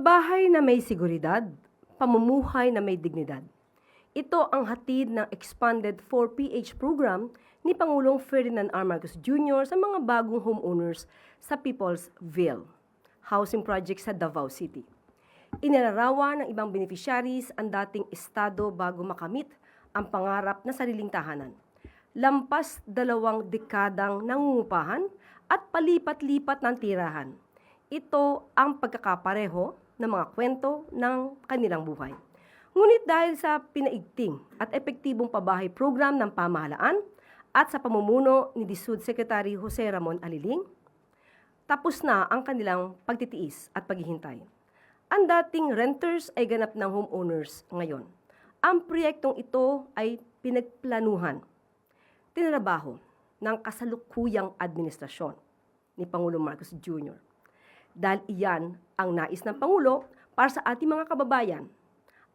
Pabahay na may seguridad, pamumuhay na may dignidad. Ito ang hatid ng expanded 4PH program ni Pangulong Ferdinand R. Marcos Jr. sa mga bagong homeowners sa People's Ville housing project sa Davao City. Inilarawan ng ibang beneficiaries ang dating estado bago makamit ang pangarap na sariling tahanan. Lampas 2 dekadang nangungupahan at palipat-lipat ng tirahan. Ito ang pagkakapareho ng mga kwento ng kanilang buhay. Ngunit dahil sa pinaigting at epektibong pabahay program ng pamahalaan at sa pamumuno ni DSUD Secretary Jose Ramon Aliling, tapos na ang kanilang pagtitiis at paghihintay. Ang dating renters ay ganap ng homeowners ngayon. Ang proyektong ito ay pinagplanuhan, tinrabaho ng kasalukuyang administrasyon ni Pangulong Marcos Jr. Dahil iyan ang nais ng Pangulo para sa ating mga kababayan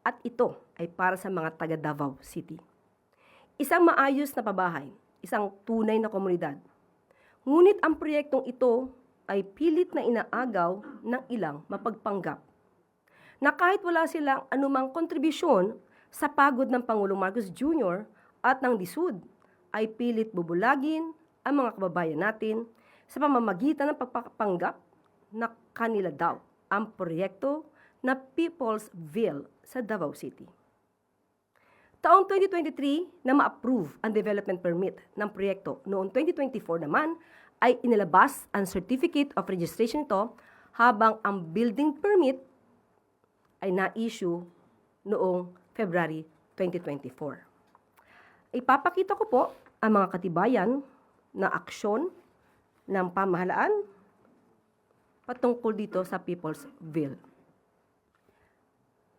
at ito ay para sa mga taga Davao City. Isang maayos na pabahay, isang tunay na komunidad. Ngunit ang proyektong ito ay pilit na inaagaw ng ilang mapagpanggap na kahit wala silang anumang kontribusyon sa pagod ng Pangulong Marcos Jr. at ng DSUD, ay pilit bubulagin ang mga kababayan natin sa pamamagitan ng pagpapanggap na kanila daw ang proyekto na People's Ville sa Davao City. Taong 2023 na ma-approve ang development permit ng proyekto, noong 2024 naman ay inilabas ang Certificate of Registration ito habang ang building permit ay na-issue noong February 2024. Ipapakita ko po ang mga katibayan na aksyon ng pamahalaan patungkol dito sa People's Ville.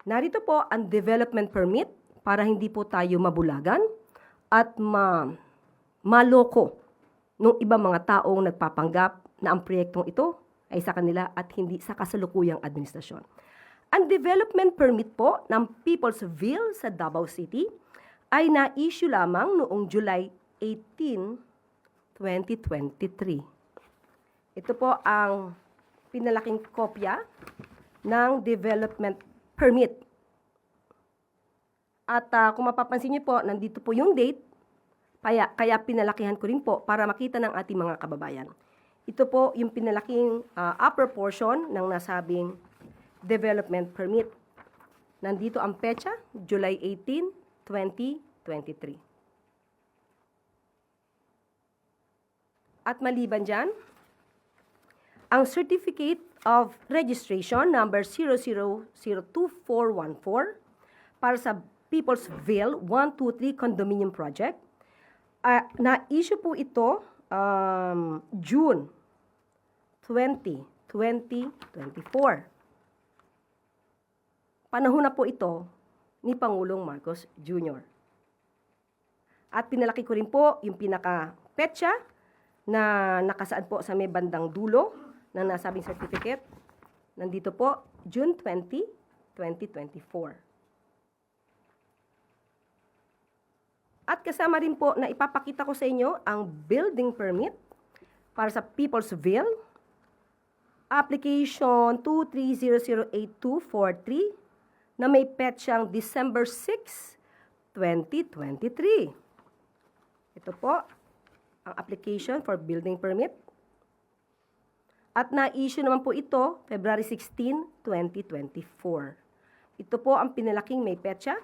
Narito po ang development permit para hindi po tayo mabulagan at maloko ng ibang mga taong nagpapanggap na ang proyektong ito ay sa kanila at hindi sa kasalukuyang administrasyon. Ang development permit po ng People's Ville sa Davao City ay na-issue lamang noong July 18, 2023. Ito po ang pinalaking kopya ng development permit. At kung mapapansin niyo po, nandito po yung date, kaya pinalakihan ko rin po para makita ng ating mga kababayan. Ito po yung pinalaking upper portion ng nasabing development permit. Nandito ang petsa, July 18, 2023. At maliban dyan, ang Certificate of Registration number 00022414 para sa People's Ville 123 Condominium Project. Na-issue po ito June 20, 2024. Panahon na po ito ni Pangulong Marcos Jr. At pinalaki ko rin po yung pinaka-petsa na nakasaad po sa may bandang dulo ng nasabing certificate. Nandito po, June 20, 2024. At kasama rin po na ipapakita ko sa inyo ang building permit para sa People's Ville, application 23008-243 na may petsang December 6, 2023. Ito po ang application for building permit. At na-issue naman po ito February 16, 2024. Ito po ang pinalaking may petsa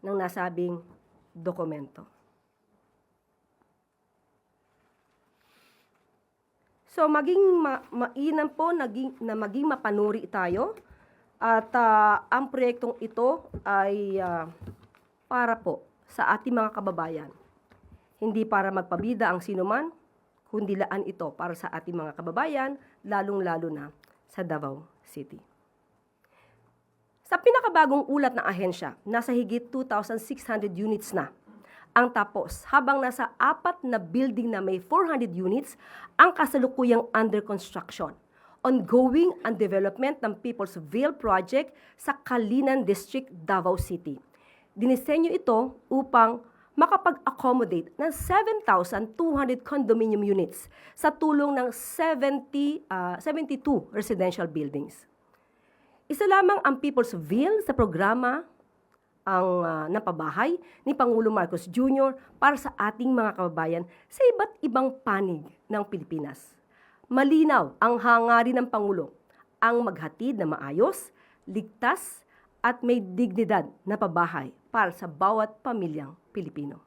ng nasabing dokumento. So maging mainam po maging mapanuri tayo at ang proyektong ito ay para po sa ating mga kababayan. Hindi para magpabida ang sinuman, kundi laan ito para sa ating mga kababayan, lalong-lalo na sa Davao City. Sa pinakabagong ulat ng ahensya, nasa higit 2,600 units na ang tapos, habang nasa 4 na building na may 400 units ang kasalukuyang under construction. Ongoing ang development ng People's Ville Project sa Kalinan District, Davao City. Dinisenyo ito upang makapag-accommodate ng 7,200 condominium units sa tulong ng 72 residential buildings. Isa lamang ang People's Will sa programa ang napabahay ni Pangulong Marcos Jr. para sa ating mga kababayan sa iba't ibang panig ng Pilipinas. Malinaw ang hangarin ng Pangulo ang maghatid na maayos, ligtas at may dignidad na pabahay para sa bawat pamilyang Pilipino.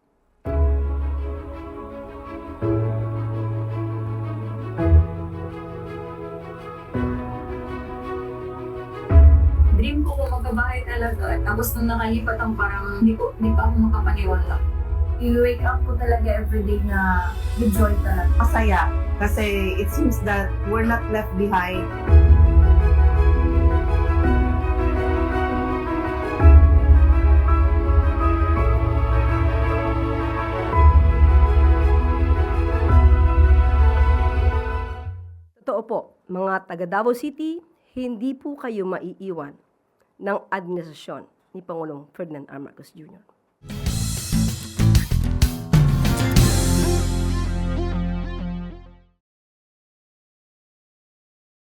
Dream ko kung magkabahay talaga. Tapos nung nakalipat ang parang hindi pa ako makapaniwala. You wake up ko talaga everyday na with joy talaga. Masaya kasi it seems that we're not left behind. Totoo po, mga taga Davao City, hindi po kayo maiiwan ng administrasyon ni Pangulong Ferdinand R. Marcos Jr.